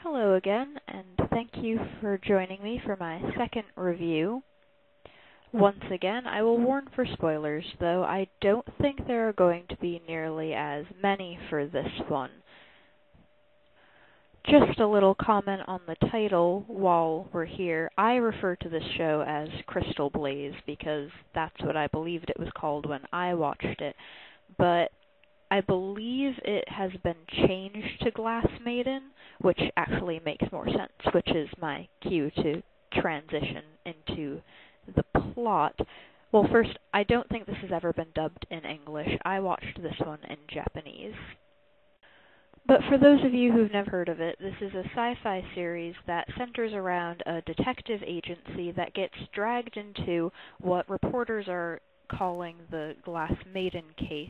Hello again, and thank you for joining me for my second review. Once again, I will warn for spoilers, though I don't think there are going to be nearly as many for this one. Just a little comment on the title while we're here. I refer to this show as Crystal Blaze because that's what I believed it was called when I watched it, but I believe it has been changed to Glass Maiden, which actually makes more sense, which is my cue to transition into the plot. Well, first, I don't think this has ever been dubbed in English. I watched this one in Japanese. But for those of you who've never heard of it, this is a sci-fi series that centers around a detective agency that gets dragged into what reporters are calling the Glass Maiden case.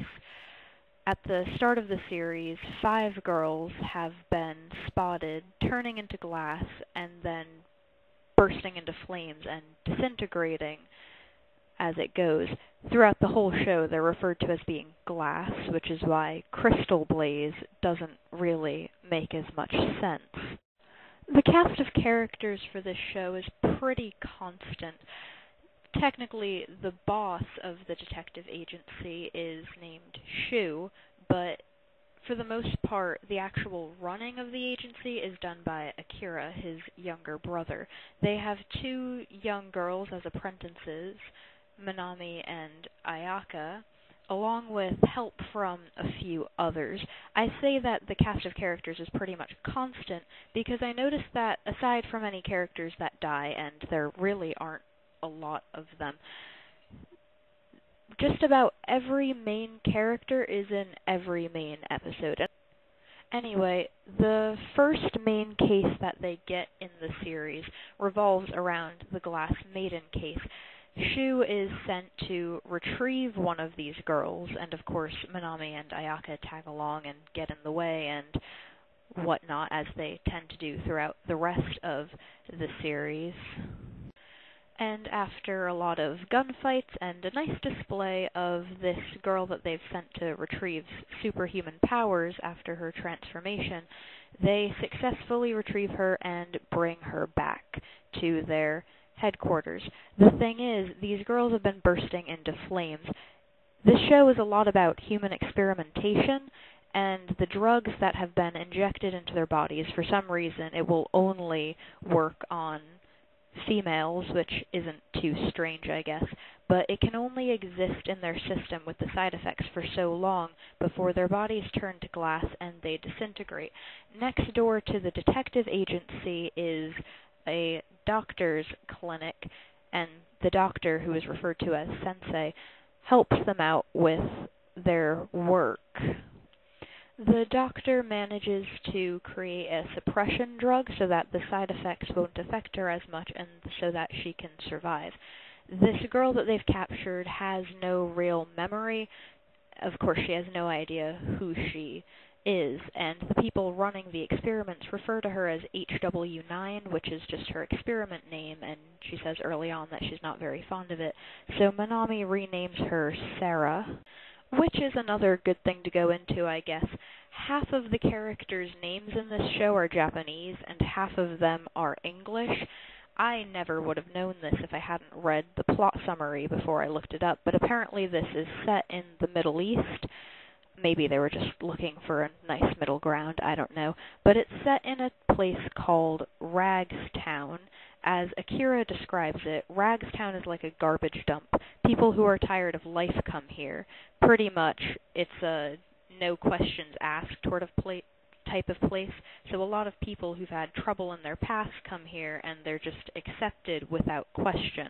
At the start of the series, 5 girls have been spotted turning into glass and then bursting into flames and disintegrating as it goes. Throughout the whole show, they're referred to as being glass, which is why Crystal Blaze doesn't really make as much sense. The cast of characters for this show is pretty constant. Technically, the boss of the detective agency is named Shu, but for the most part, the actual running of the agency is done by Akira, his younger brother. They have 2 young girls as apprentices, Manami and Ayaka, along with help from a few others. I say that the cast of characters is pretty much constant because I noticed that aside from any characters that die, and there really aren't a lot of them, just about every main character is in every main episode. Anyway, the first main case that they get in the series revolves around the Glass Maiden case. Shu is sent to retrieve one of these girls, and of course Manami and Ayaka tag along and get in the way and whatnot, as they tend to do throughout the rest of the series. And after a lot of gunfights and a nice display of this girl that they've sent to retrieve superhuman powers after her transformation, they successfully retrieve her and bring her back to their headquarters. The thing is, these girls have been bursting into flames. This show is a lot about human experimentation, and the drugs that have been injected into their bodies, for some reason, it will only work on females, which isn't too strange, I guess, but it can only exist in their system with the side effects for so long before their bodies turn to glass and they disintegrate. Next door to the detective agency is a doctor's clinic, and the doctor, who is referred to as Sensei, helps them out with their work. The doctor manages to create a suppression drug so that the side effects won't affect her as much and so that she can survive. This girl that they've captured has no real memory. Of course, she has no idea who she is, and the people running the experiments refer to her as HW9, which is just her experiment name, and she says early on that she's not very fond of it. So Manami renames her Sarah, which is another good thing to go into, I guess. Half of the characters' names in this show are Japanese, and half of them are English. I never would have known this if I hadn't read the plot summary before I looked it up, but apparently this is set in the Middle East. Maybe they were just looking for a nice middle ground, I don't know. But it's set in a place called Ragstown. As Akira describes it, Ragstown is like a garbage dump. People who are tired of life come here. Pretty much, it's a no questions asked sort of type of place. So a lot of people who've had trouble in their past come here, and they're just accepted without question,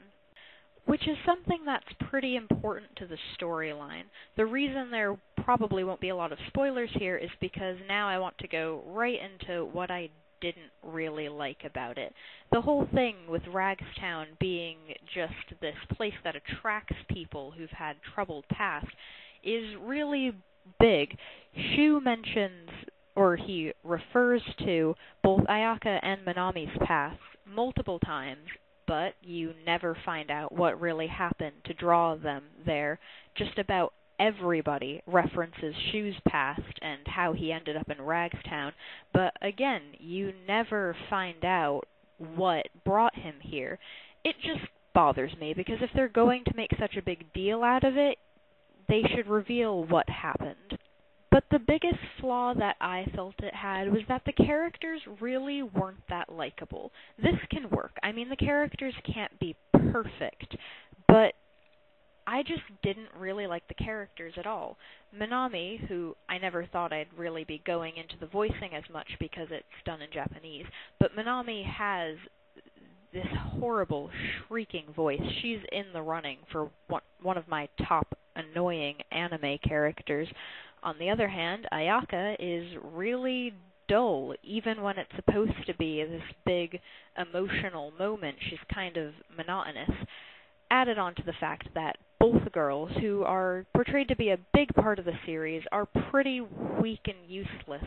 which is something that's pretty important to the storyline. The reason there probably won't be a lot of spoilers here is because now I want to go right into what I didn't really like about it. The whole thing with Ragstown being just this place that attracts people who've had troubled past is really big. Shu mentions, or he refers to, both Ayaka and Manami's past multiple times, but you never find out what really happened to draw them there. Just about everybody references Shu's past and how he ended up in Ragstown, but again, you never find out what brought him here. It just bothers me, because if they're going to make such a big deal out of it, they should reveal what happened. But the biggest flaw that I felt it had was that the characters really weren't that likable. This can work. I mean, the characters can't be perfect, but I just didn't really like the characters at all. Manami, who I never thought I'd really be going into the voicing as much because it's done in Japanese, but Manami has this horrible, shrieking voice. She's in the running for one of my top annoying anime characters. On the other hand, Ayaka is really dull, even when it's supposed to be this big emotional moment. She's kind of monotonous. Added on to the fact that both girls, who are portrayed to be a big part of the series, are pretty weak and useless.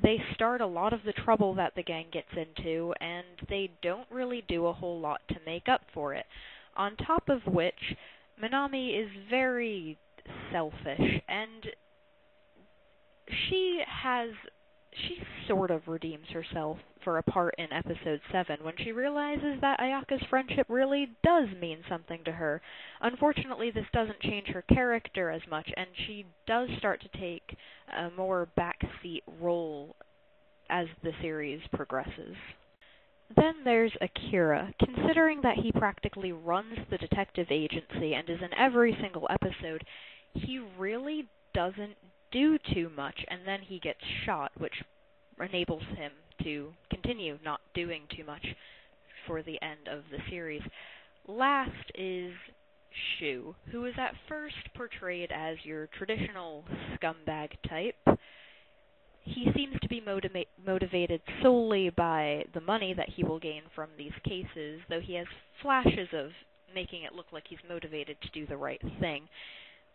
They start a lot of the trouble that the gang gets into, and they don't really do a whole lot to make up for it. On top of which, Manami is very selfish, and she sort of redeems herself for a part in episode 7 when she realizes that Ayaka's friendship really does mean something to her. Unfortunately, this doesn't change her character as much, and she does start to take a more backseat role as the series progresses. Then there's Akira. Considering that he practically runs the detective agency and is in every single episode, he really doesn't do too much, and then he gets shot, which enables him to continue not doing too much for the end of the series. Last is Shu, who is at first portrayed as your traditional scumbag type. He seems to be motivated solely by the money that he will gain from these cases, though he has flashes of making it look like he's motivated to do the right thing.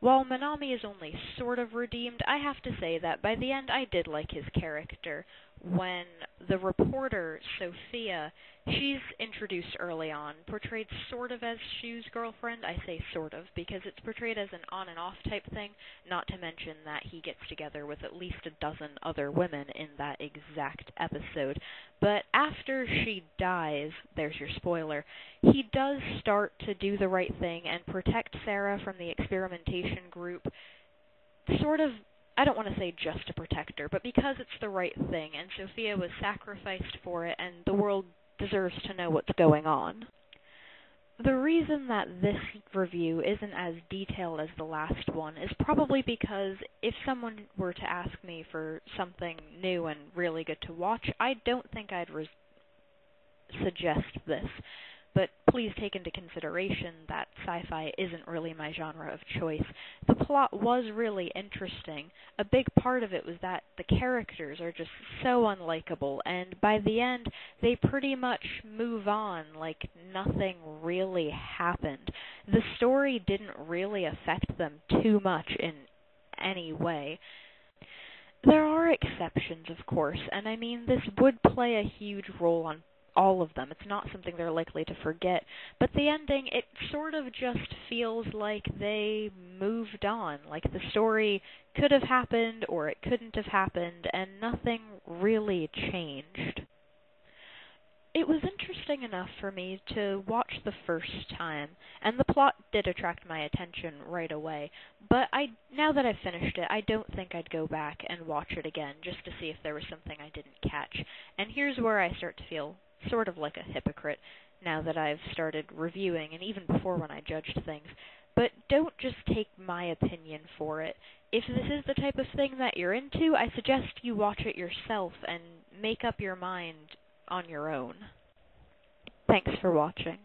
While Manami is only sort of redeemed, I have to say that by the end I did like his character. When the reporter, Sophia, she's introduced early on, portrayed sort of as Shu's girlfriend. I say sort of because it's portrayed as an on and off type thing, not to mention that he gets together with at least a dozen other women in that exact episode. But after she dies, there's your spoiler, he does start to do the right thing and protect Sarah from the experimentation group, sort of, I don't want to say just to protect her, but because it's the right thing, and Sophia was sacrificed for it, and the world deserves to know what's going on. The reason that this review isn't as detailed as the last one is probably because if someone were to ask me for something new and really good to watch, I don't think I'd suggest this. But please take into consideration that sci-fi isn't really my genre of choice. The plot was really interesting. A big part of it was that the characters are just so unlikable, and by the end, they pretty much move on like nothing really happened. The story didn't really affect them too much in any way. There are exceptions, of course, and I mean, this would play a huge role on all of them. It's not something they're likely to forget. But the ending, it sort of just feels like they moved on. Like the story could have happened or it couldn't have happened, and nothing really changed. It was interesting enough for me to watch the first time, and the plot did attract my attention right away. But now that I've finished it, I don't think I'd go back and watch it again just to see if there was something I didn't catch. And here's where I start to feel sort of like a hypocrite now that I've started reviewing, and even before when I judged things. But don't just take my opinion for it. If this is the type of thing that you're into, I suggest you watch it yourself and make up your mind on your own. Thanks for watching.